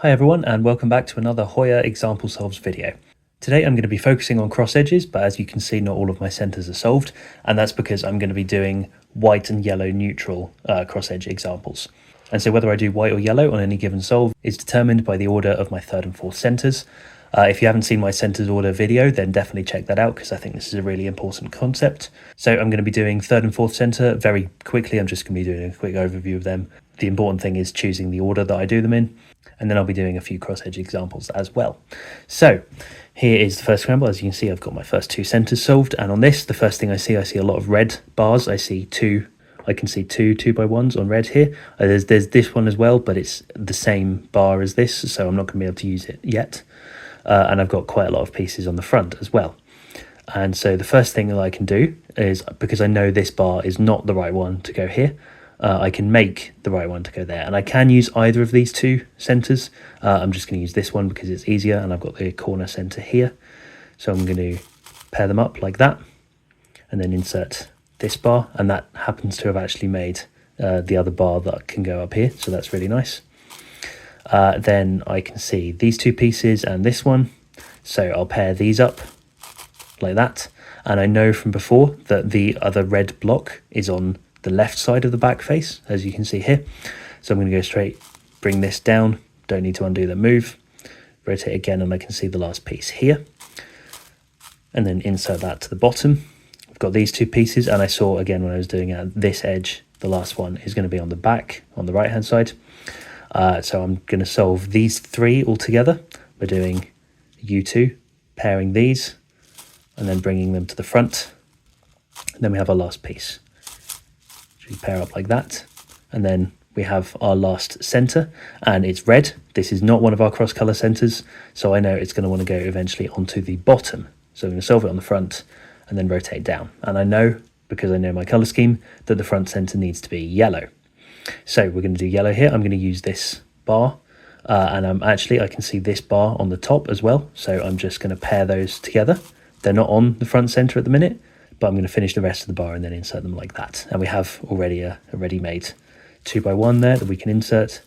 Hi everyone, and welcome back to another Hoya example solves video. Today I'm going to be focusing on cross edges, but as you can see not all of my centers are solved, and that's because I'm going to be doing white and yellow neutral cross edge examples. And so whether I do white or yellow on any given solve is determined by the order of my third and fourth centers. If you haven't seen my centers order video, then definitely check that out because I think this is a really important concept. So I'm going to be doing third and fourth center very quickly. I'm just going to be doing a quick overview of them. The important thing is choosing the order that I do them in, and then I'll be doing a few cross edge examples as well. So here is the first scramble. As you can see, I've got my first two centers solved, and on this, the first thing I see a lot of red bars. I can see two 2x1s on red here. There's this one as well, but it's the same bar as this, so I'm not going to be able to use it yet. And I've got quite a lot of pieces on the front as well. And so the first thing that I can do is, because I know this bar is not the right one to go here, I can make the right one to go there. And I can use either of these two centers. I'm just going to use this one because it's easier, and I've got the corner center here. So I'm going to pair them up like that, and then insert this bar, and that happens to have actually made the other bar that can go up here, so that's really nice. Then I can see these two pieces and this one, so I'll pair these up like that, and I know from before that the other red block is on the left side of the back face, as you can see here. So I'm going to go straight, bring this down, don't need to undo the move, rotate again, and I can see the last piece here, and then insert that to the bottom. I've got these two pieces, and I saw again when I was doing this edge, the last one is going to be on the back, on the right hand side. So I'm going to solve these three all together. We're doing U2, pairing these, and then bringing them to the front. And then we have our last piece. So we pair up like that, and then we have our last center, and it's red. This is not one of our cross color centers, so I know it's going to want to go eventually onto the bottom. So I'm going to solve it on the front and then rotate down. And I know, because I know my color scheme, that the front center needs to be yellow. So we're going to do yellow here. I'm going to use this bar, and I can see this bar on the top as well. So I'm just going to pair those together. They're not on the front center at the minute, but I'm going to finish the rest of the bar and then insert them like that. And we have already a ready-made 2x1 there that we can insert,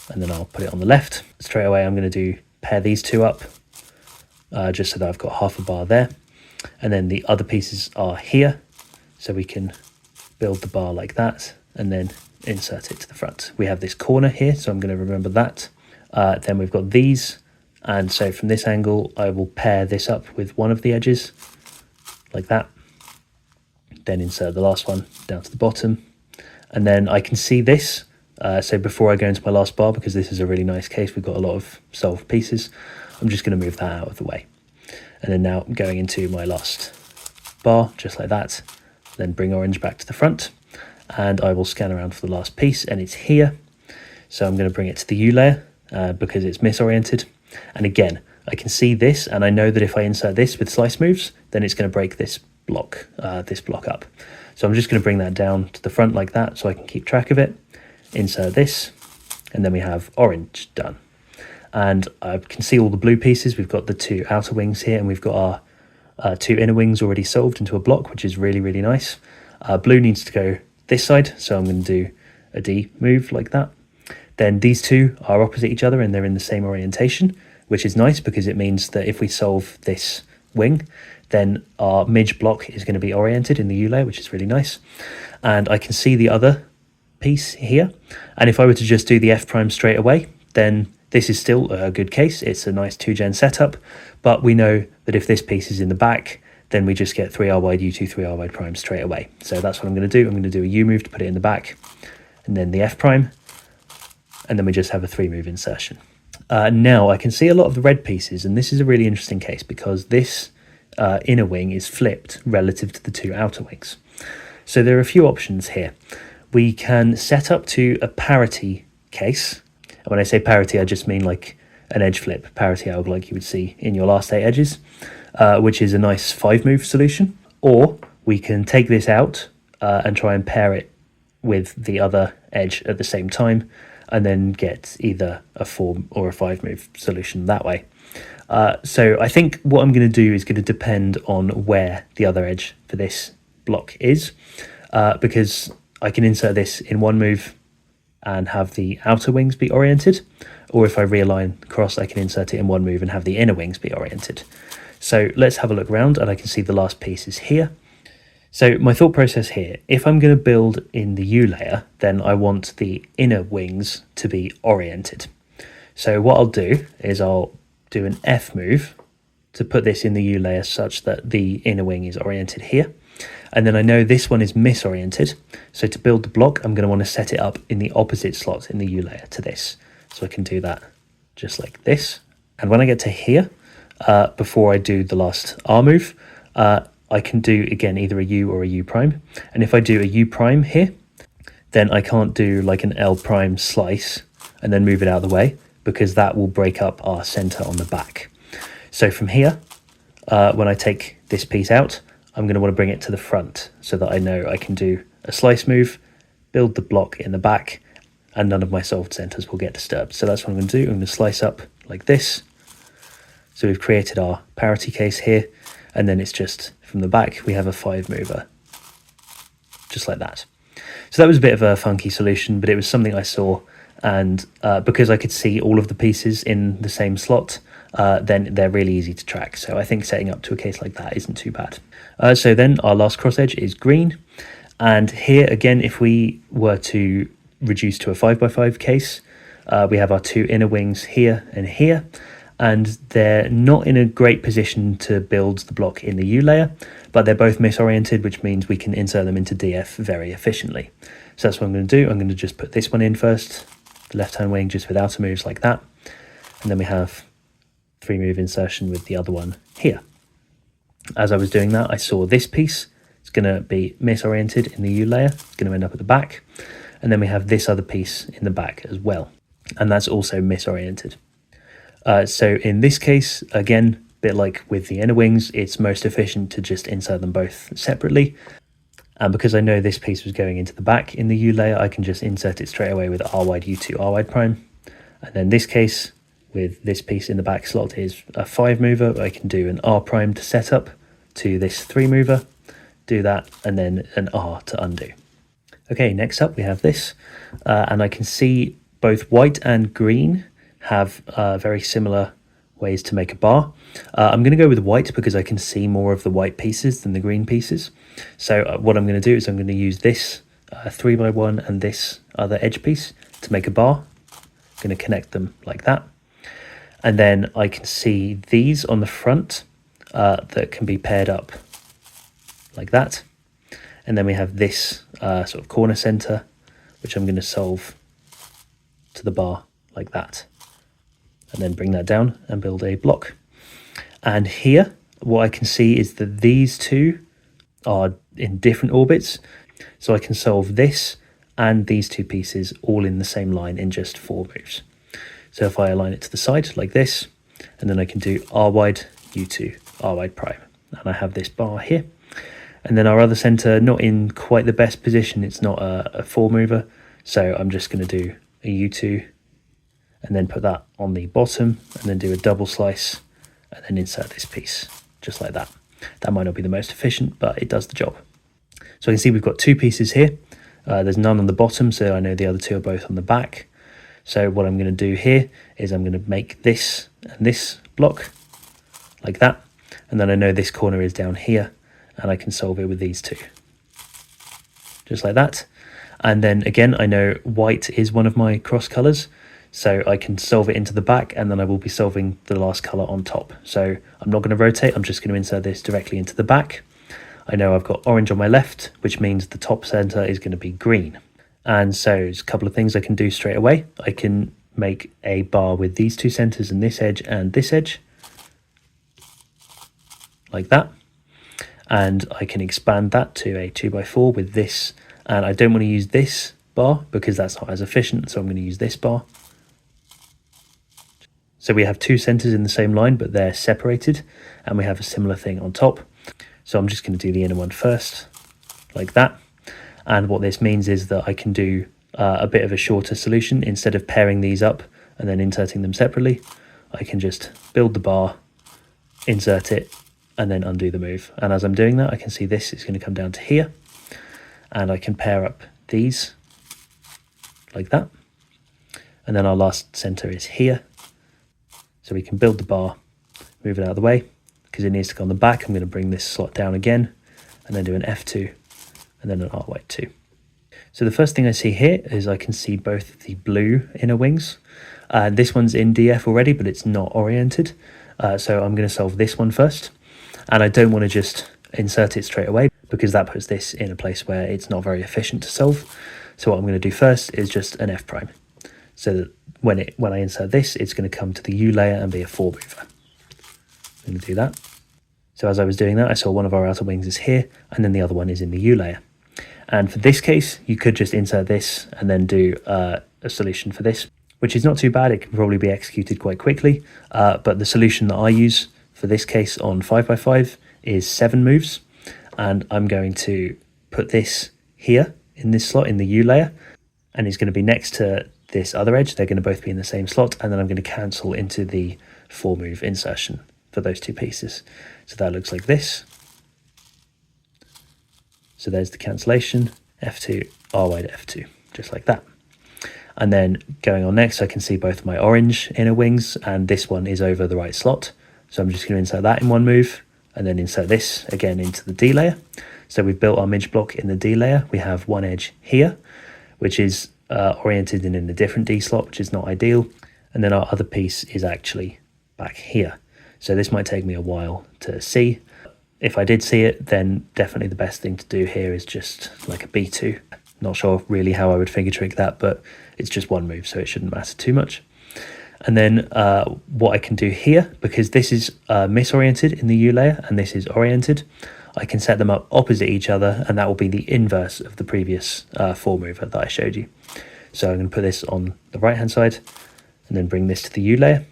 and then I'll put it on the left. Straight away I'm going to pair these two up, just so that I've got half a bar there. And then the other pieces are here, so we can build the bar like that and then insert it to the front. We have this corner here, so I'm going to remember that. Then we've got these, and so from this angle I will pair this up with one of the edges like that, then insert the last one down to the bottom, and then I can see this. So before I go into my last bar, because this is a really nice case, we've got a lot of solved pieces, I'm just going to move that out of the way. And then now I'm going into my last bar, just like that, then bring orange back to the front, and I will scan around for the last piece, and it's here. So I'm going to bring it to the U layer because it's misoriented. And again, I can see this, and I know that if I insert this with slice moves, then it's going to break this block up. So I'm just going to bring that down to the front like that so I can keep track of it. Insert this, and then we have orange done. And I can see all the blue pieces. We've got the two outer wings here, and we've got our two inner wings already solved into a block, which is really, really nice. Blue needs to go this side, so I'm going to do a D move like that. Then these two are opposite each other and they're in the same orientation, which is nice because it means that if we solve this wing, then our midge block is going to be oriented in the U layer, which is really nice. And I can see the other piece here, and if I were to just do the F prime straight away, then this is still a good case. It's a nice 2-gen setup, but we know that if this piece is in the back, then we just get 3R wide U2, 3R wide prime straight away. So that's what I'm going to do. I'm going to do a U move to put it in the back, and then the F prime, and then we just have a 3-move insertion. Now I can see a lot of the red pieces, and this is a really interesting case because this inner wing is flipped relative to the two outer wings. So there are a few options here. We can set up to a parity case. And when I say parity, I just mean like an edge flip, parity alg like you would see in your last 8 edges, which is a nice 5-move solution. Or we can take this out and try and pair it with the other edge at the same time, and then get either a 4 or a 5-move solution that way. So I think what I'm going to do is going to depend on where the other edge for this block is, because I can insert this in one move and have the outer wings be oriented, or if I realign across, I can insert it in one move and have the inner wings be oriented. So let's have a look around, and I can see the last piece is here. So my thought process here, if I'm going to build in the U layer, then I want the inner wings to be oriented. So what I'll do is I'll do an F move to put this in the U layer such that the inner wing is oriented here. And then I know this one is misoriented. So to build the block, I'm going to want to set it up in the opposite slot in the U layer to this. So I can do that just like this. And when I get to here, before I do the last R move, I can do, again, either a U or a U prime. And if I do a U prime here, then I can't do like an L prime slice and then move it out of the way, because that will break up our center on the back. So from here, when I take this piece out, I'm going to want to bring it to the front so that I know I can do a slice move, build the block in the back, and none of my solved centers will get disturbed. So that's what I'm going to do. I'm going to slice up like this. So we've created our parity case here, and then it's just from the back, we have a 5 mover, just like that. So that was a bit of a funky solution, but it was something I saw, and because I could see all of the pieces in the same slot, then they're really easy to track. So I think setting up to a case like that isn't too bad. So then our last cross edge is green. And here again, if we were to reduce to a 5x5 case, we have our 2 inner wings here and here, and they're not in a great position to build the block in the U layer, but they're both misoriented, which means we can insert them into DF very efficiently. So that's what I'm going to do. I'm going to just put this one in first, the left-hand wing just with outer moves like that, and then we have 3 move insertion with the other one here. As I was doing that, I saw this piece. It's going to be misoriented in the U layer. It's going to end up at the back. And then we have this other piece in the back as well. And that's also misoriented. So in this case, again, a bit like with the inner wings, it's most efficient to just insert them both separately. And because I know this piece was going into the back in the U layer, I can just insert it straight away with R wide U2 R wide prime. And then this case, with this piece in the back slot, is a 5 mover. I can do an R prime to set up to this 3 mover, do that, and then an R to undo. Okay, next up we have this, and I can see both white and green have very similar ways to make a bar. I'm going to go with white because I can see more of the white pieces than the green pieces. So what I'm going to do is I'm going to use this 3x1 and this other edge piece to make a bar. I'm going to connect them like that. And then I can see these on the front that can be paired up like that. And then we have this sort of corner center, which I'm going to solve to the bar like that. And then bring that down and build a block. And here, what I can see is that these two are in different orbits. So I can solve this and these 2 pieces all in the same line in just 4 moves. So if I align it to the side like this, and then I can do R wide, U2, R wide prime. And I have this bar here. And then our other center, not in quite the best position. It's not a 4 mover. So I'm just going to do a U2 and then put that on the bottom and then do a double slice and then insert this piece just like that. That might not be the most efficient, but it does the job. So you can see we've got 2 pieces here. There's none on the bottom, so I know the other 2 are both on the back. So what I'm going to do here is I'm going to make this and this block like that. And then I know this corner is down here and I can solve it with these 2. Just like that. And then again, I know white is one of my cross colors. So I can solve it into the back and then I will be solving the last color on top. So I'm not going to rotate, I'm just going to insert this directly into the back. I know I've got orange on my left, which means the top center is going to be green. And so there's a couple of things I can do straight away. I can make a bar with these 2 centers and this edge, like that. And I can expand that to a 2x4 with this. And I don't want to use this bar because that's not as efficient. So I'm going to use this bar. So we have 2 centers in the same line, but they're separated, and we have a similar thing on top. So I'm just going to do the inner one first, like that. And what this means is that I can do a bit of a shorter solution. Instead of pairing these up and then inserting them separately, I can just build the bar, insert it, and then undo the move. And as I'm doing that, I can see this is going to come down to here, and I can pair up these like that. And then our last center is here. So we can build the bar, move it out of the way, because it needs to go on the back. I'm going to bring this slot down again, and then do an F2, and then an R-White 2. So the first thing I see here is I can see both the blue inner wings. This one's in DF already, but it's not oriented. So I'm going to solve this one first. And I don't want to just insert it straight away, because that puts this in a place where it's not very efficient to solve. So what I'm going to do first is just an F prime. So that when I insert this, it's going to come to the U layer and be a 4 mover. I'm going to do that. So as I was doing that, I saw one of our outer wings is here, and then the other one is in the U layer. And for this case, you could just insert this and then do a solution for this, which is not too bad. It can probably be executed quite quickly. But the solution that I use for this case on 5x5 is 7 moves. And I'm going to put this here in this slot in the U layer, and it's going to be next to this other edge. They're going to both be in the same slot, and then I'm going to cancel into the 4 move insertion for those 2 pieces. So that looks like this. So there's the cancellation, F2, R wide F2, just like that. And then going on next, I can see both my orange inner wings, and this one is over the right slot. So I'm just going to insert that in 1 move, and then insert this again into the D layer. So we've built our midge block in the D layer. We have one edge here, which is oriented in a different D slot, which is not ideal. And then our other piece is actually back here. So this might take me a while to see. If I did see it, then definitely the best thing to do here is just like a B2. Not sure really how I would finger trick that, but it's just 1 move, so it shouldn't matter too much. And then what I can do here, because this is misoriented in the U layer and this is oriented, I can set them up opposite each other, and that will be the inverse of the previous 4 mover that I showed you. So I'm going to put this on the right hand side and then bring this to the U layer.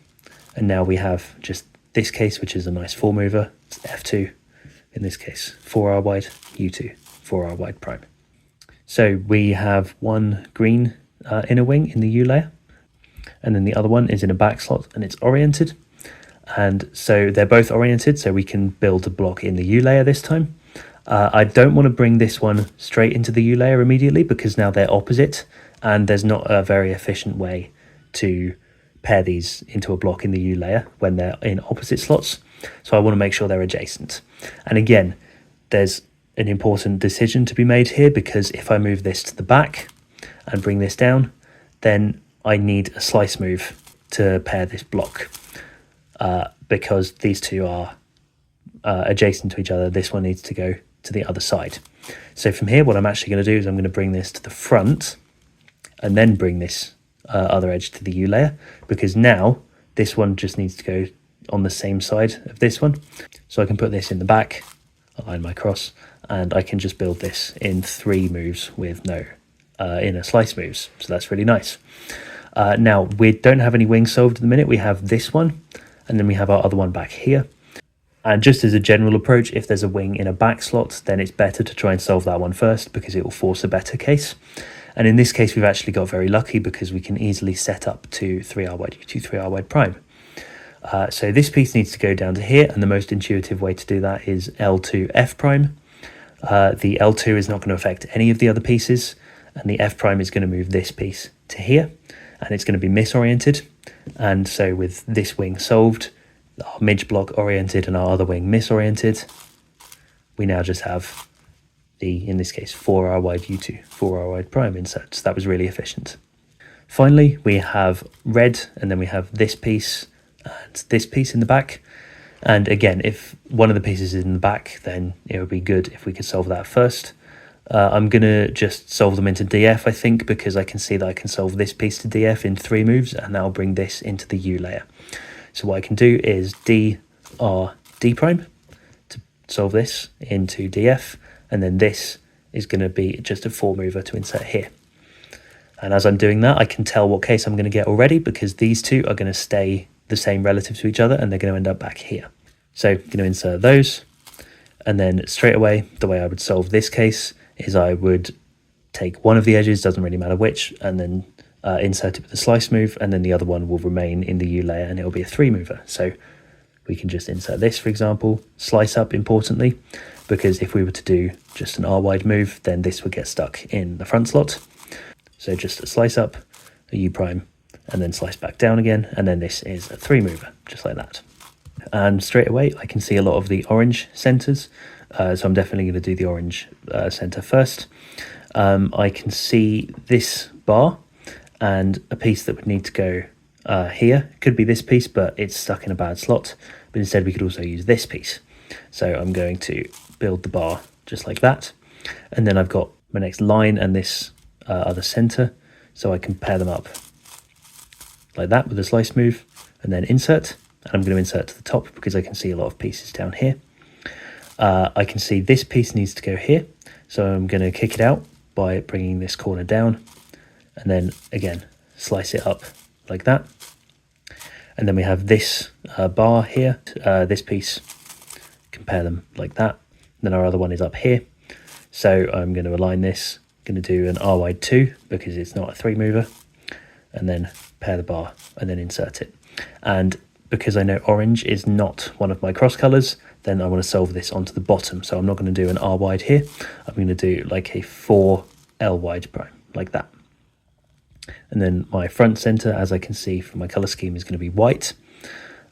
And now we have just this case, which is a nice 4 mover. It's F2, in this case, 4R wide, U2, 4R wide prime. So we have one green inner wing in the U layer, and then the other one is in a back slot and it's oriented. And so they're both oriented, so we can build a block in the U layer this time. I don't want to bring this one straight into the U layer immediately, because now they're opposite and there's not a very efficient way to pair these into a block in the U layer when they're in opposite slots. So I want to make sure they're adjacent. And again, there's an important decision to be made here, because if I move this to the back and bring this down, then I need a slice move to pair this block. Because these two are adjacent to each other, this one needs to go to the other side. So from here, what I'm actually going to do is I'm going to bring this to the front and then bring this other edge to the U layer, because now this one just needs to go on the same side of this one. So I can put this in the back, align my cross, and I can just build this in 3 moves with no inner slice moves. So that's really nice. Now we don't have any wings solved at the minute. We have this one, and then we have our other one back here. And just as a general approach, if there's a wing in a back slot, then it's better to try and solve that one first, because it will force a better case. And in this case, we've actually got very lucky, because we can easily set up to 3R wide U2, 3R wide prime. So this piece needs to go down to here, and the most intuitive way to do that is L2 F prime. The L2 is not going to affect any of the other pieces, and the F prime is going to move this piece to here, and it's going to be misoriented. And so with this wing solved, our midge block oriented and our other wing misoriented, we now just have the, in this case, 4R wide U2, 4R wide prime insert. So that was really efficient. Finally, we have red, and then we have this piece and this piece in the back. And again, if one of the pieces is in the back, then it would be good if we could solve that first. I'm going to just solve them into DF, I think, because I can see that I can solve this piece to DF in 3 moves, and that'll bring this into the U layer. So what I can do is D, R, D prime to solve this into DF, and then this is going to be just a 4 mover to insert here. And as I'm doing that, I can tell what case I'm going to get already, because these two are going to stay the same relative to each other, and they're going to end up back here. So I'm going to insert those, and then straight away, the way I would solve this case is I would take one of the edges, doesn't really matter which, and then insert it with a slice move, and then the other one will remain in the U layer, and it will be a 3 mover. So we can just insert this, for example, slice up importantly, because if we were to do just an R wide move, then this would get stuck in the front slot. So just a slice up, a U prime, and then slice back down again, and then this is a 3 mover, just like that. And straight away I can see a lot of the orange centers, so I'm definitely going to do the orange center first. I can see this bar and a piece that would need to go here. Could be this piece, but it's stuck in a bad slot, but instead we could also use this piece. So I'm going to build the bar just like that, and then I've got my next line and this other center, so I can pair them up like that with a slice move, and then insert, and I'm going to insert to the top because I can see a lot of pieces down here. I can see this piece needs to go here, so I'm going to kick it out by bringing this corner down, and then again slice it up like that. And then we have this bar here, this piece, compare them like that. And then our other one is up here, so I'm going to align this, going to do an R wide 2 because it's not a 3 mover, and then pair the bar and then insert it. And because I know orange is not one of my cross colors, then I want to solve this onto the bottom, so I'm not going to do an R wide here, I'm going to do like a 4 L wide prime like that. And then my front center, as I can see from my color scheme, is going to be white.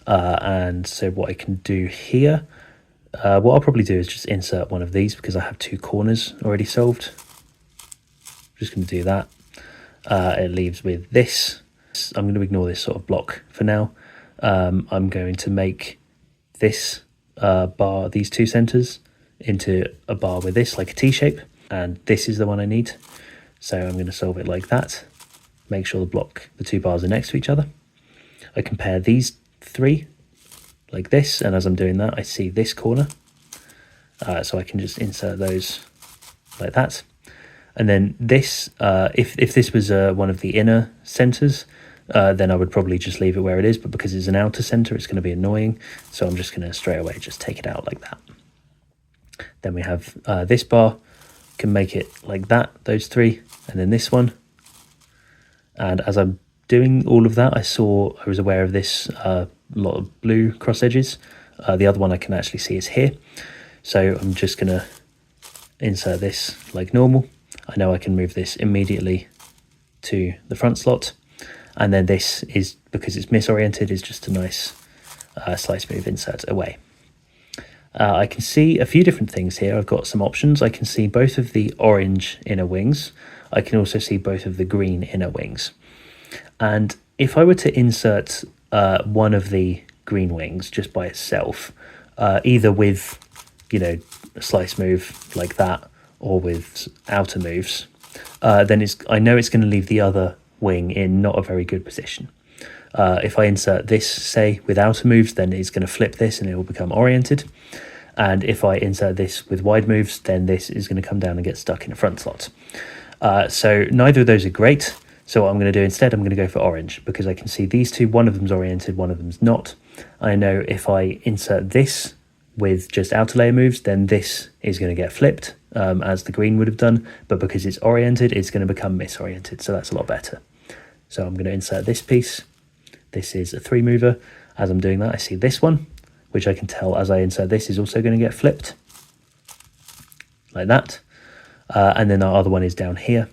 And so what I can do here, what I'll probably do is just insert one of these because I have 2 corners already solved. I'm just going to do that. It leaves with this. I'm going to ignore this sort of block for now. I'm going to make this bar, these 2 centers, into a bar with this, like a T shape, and this is the one I need. So I'm going to solve it like that. Make sure the 2 bars are next to each other. I compare these 3 like this, and as I'm doing that I see this corner, so I can just insert those like that. And then this, if this was one of the inner centers, then I would probably just leave it where it is, but because it's an outer center it's going to be annoying, so I'm just going to straight away just take it out like that. Then we have this bar, can make it like that, those 3, and then this one. And as I'm doing all of that, I was aware of this lot of blue cross edges. The other one I can actually see is here. So I'm just going to insert this like normal. I know I can move this immediately to the front slot. And then this is, because it's misoriented, is just a nice slice move insert away. I can see a few different things here. I've got some options. I can see both of the orange inner wings. I can also see both of the green inner wings. And if I were to insert one of the green wings just by itself, either with, a slice move like that or with outer moves, then I know it's going to leave the other wing in not a very good position. If I insert this, say, with outer moves, then it's going to flip this and it will become oriented. And if I insert this with wide moves, then this is going to come down and get stuck in a front slot. So neither of those are great. So what I'm going to do instead, I'm going to go for orange, because I can see these 2, one of them's oriented, one of them's not. I know if I insert this with just outer layer moves, then this is going to get flipped, as the green would have done, but because it's oriented, it's going to become misoriented, so that's a lot better. So I'm going to insert this piece. This is a 3 mover. As I'm doing that, I see this one, which I can tell as I insert this is also going to get flipped, like that. And then our other one is down here.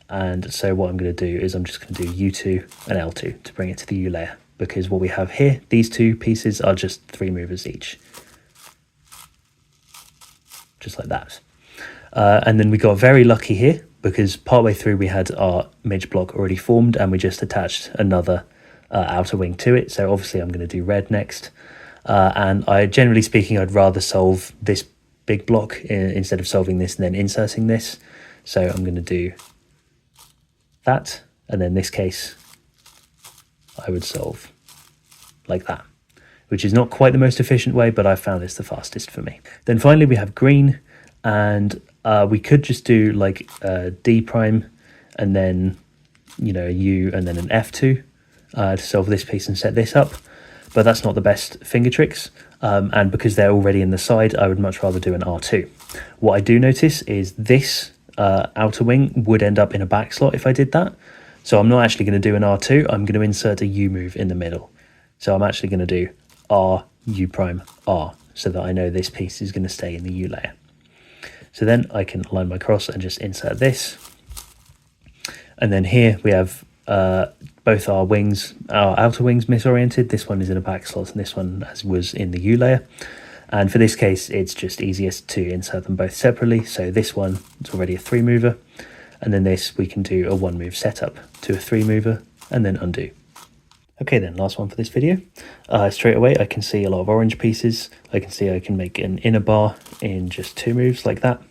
And so what I'm going to do is I'm just going to do U2 and L2 to bring it to the U layer, because what we have here, these 2 pieces are just 3 movers each. Just like that. And then we got very lucky here, because partway through we had our midge block already formed and we just attached another outer wing to it. So obviously I'm going to do red next. And generally speaking, I'd rather solve this big block instead of solving this and then inserting this. So I'm going to do that, and then this case I would solve like that, which is not quite the most efficient way, but I found it's the fastest for me. Then finally we have green, and we could just do like a D prime and then a U and then an F2 to solve this piece and set this up, but that's not the best finger tricks, and because they're already in the side, I would much rather do an R2. What I do notice is this outer wing would end up in a back slot if I did that, so I'm not actually going to do an R2, I'm going to insert a U move in the middle. So I'm actually going to do R, U prime, R, so that I know this piece is going to stay in the U layer. So then I can align my cross and just insert this. And then here we have both our wings, our outer wings, misoriented. This one is in a back slot and this one as was in the U layer. And for this case, it's just easiest to insert them both separately. So this one is already a 3 mover, and then this we can do a 1 move setup to a 3 mover and then undo. Okay then, last one for this video. Straight away I can see a lot of orange pieces. I can see I can make an inner bar in just 2 moves like that.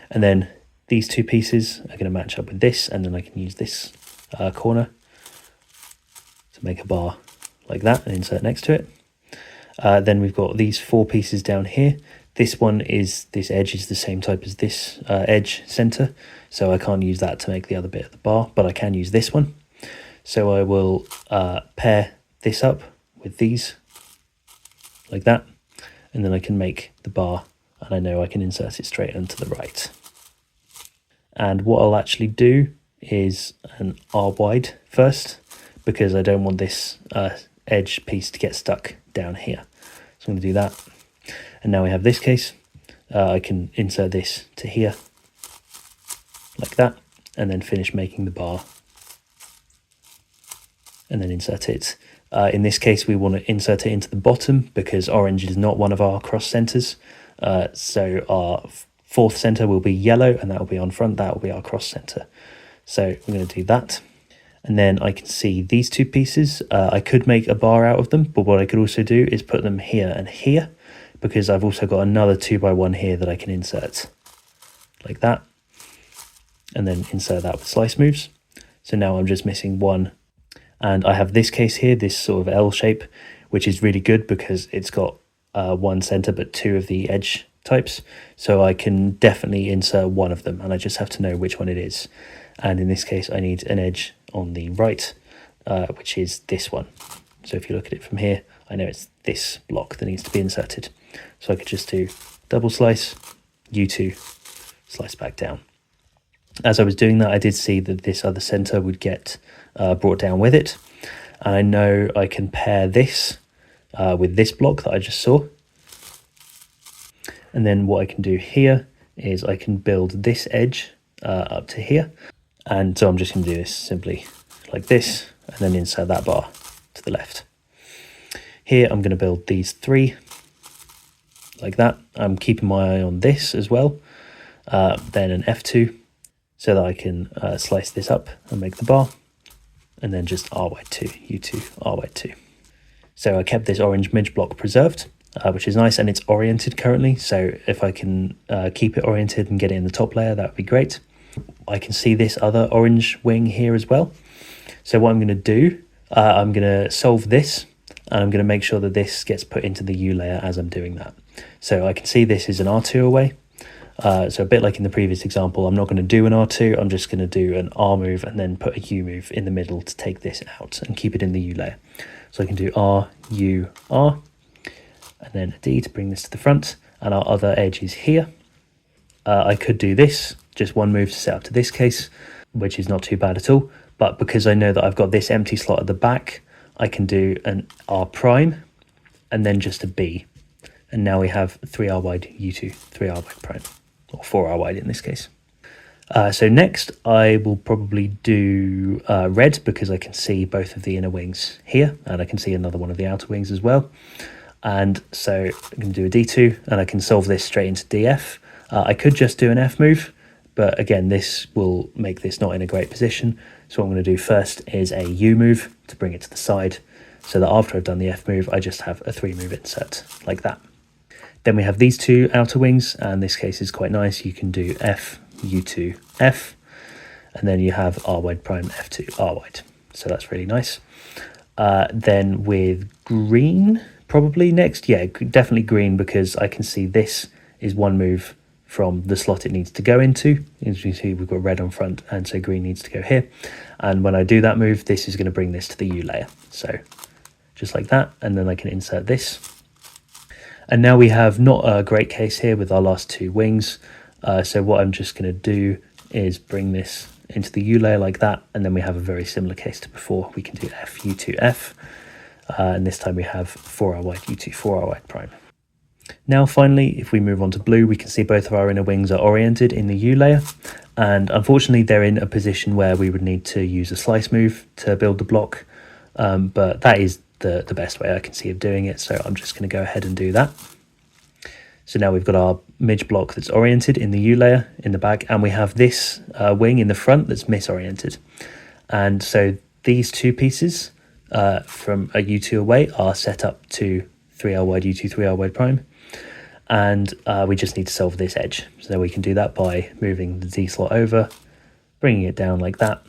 And then these 2 pieces are going to match up with this, and then I can use this corner to make a bar like that and insert next to it. Then we've got these 4 pieces down here. This edge is the same type as this edge center, so I can't use that to make the other bit of the bar, but I can use this one. So I will pair this up with these like that, and then I can make the bar, and I know I can insert it straight onto the right. And what I'll actually do is an R wide first, because I don't want this edge piece to get stuck down here. So I'm going to do that. And now we have this case. I can insert this to here like that, and then finish making the bar and then insert it. In this case, we want to insert it into the bottom because orange is not one of our cross centers. So our 4th center will be yellow, and that will be on front. That will be our cross center. So I'm going to do that. And then I can see these 2 pieces. I could make a bar out of them, but what I could also do is put them here and here, because I've also got another 2x1 here that I can insert like that, and then insert that with slice moves. So now I'm just missing 1. And I have this case here, this sort of L shape, which is really good because it's got 1 center but 2 of the edge types. So I can definitely insert 1 of them, and I just have to know which one it is. And in this case, I need an edge on the right, which is this one. So if you look at it from here, I know it's this block that needs to be inserted. So I could just do double slice, U2, slice back down. As I was doing that, I did see that this other center would get brought down with it. And I know I can pair this with this block that I just saw. And then what I can do here is I can build this edge up to here. And so I'm just going to do this simply like this, and then insert that bar to the left. Here I'm going to build these 3 like that. I'm keeping my eye on this as well. Then an F2 so that I can slice this up and make the bar. And then just R wide 2, U2, R wide 2. So I kept this orange midge block preserved, which is nice, and it's oriented currently. So if I can keep it oriented and get it in the top layer, that would be great. I can see this other orange wing here as well. So what I'm going to do, I'm going to solve this, and I'm going to make sure that this gets put into the U layer as I'm doing that. So I can see this is an R2 away. So a bit like in the previous example, I'm not going to do an R2, I'm just going to do an R move and then put a U move in the middle to take this out and keep it in the U layer. So I can do R, U, R, and then a D to bring this to the front, and our other edge is here. I could do this, just 1 move to set up to this case, which is not too bad at all, but because I know that I've got this empty slot at the back, I can do an R prime and then just a B. And now we have 3R wide U2, 3R wide prime, or 4R wide in this case. So next I will probably do red, because I can see both of the inner wings here, and I can see another one of the outer wings as well. And so I'm going to do a D2, and I can solve this straight into DF. I could just do an F move, but again, this will make this not in a great position. So what I'm going to do first is a U move to bring it to the side, so that after I've done the F move, I just have a 3 move insert like that. Then we have these 2 outer wings, and this case is quite nice. You can do F, U2, F, and then you have R wide prime, F2, R wide. So that's really nice. Then with green, probably next. Yeah, definitely green, because I can see this is 1 move from the slot it needs to go into. As you see, we've got red on front, and so green needs to go here. And when I do that move, this is going to bring this to the U layer. So just like that, and then I can insert this. And now we have not a great case here with our last 2 wings. So what I'm just going to do is bring this into the U layer like that, and then we have a very similar case to before. We can do F, U2, F, and this time we have 4R wide U2, 4R wide prime. Now finally, if we move on to blue, we can see both of our inner wings are oriented in the U layer, and unfortunately they're in a position where we would need to use a slice move to build the block, but that is the best way I can see of doing it, so I'm just going to go ahead and do that. So now we've got our midge block that's oriented in the U layer in the back, and we have this wing in the front that's misoriented. And so these two pieces from a U2 away are set up to 3R wide U2, 3R wide prime. And we just need to solve this edge. So we can do that by moving the D slot over, bringing it down like that.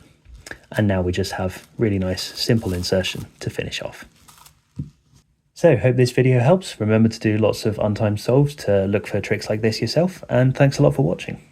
And now we just have really nice, simple insertion to finish off. So hope this video helps. Remember to do lots of untimed solves to look for tricks like this yourself, and thanks a lot for watching.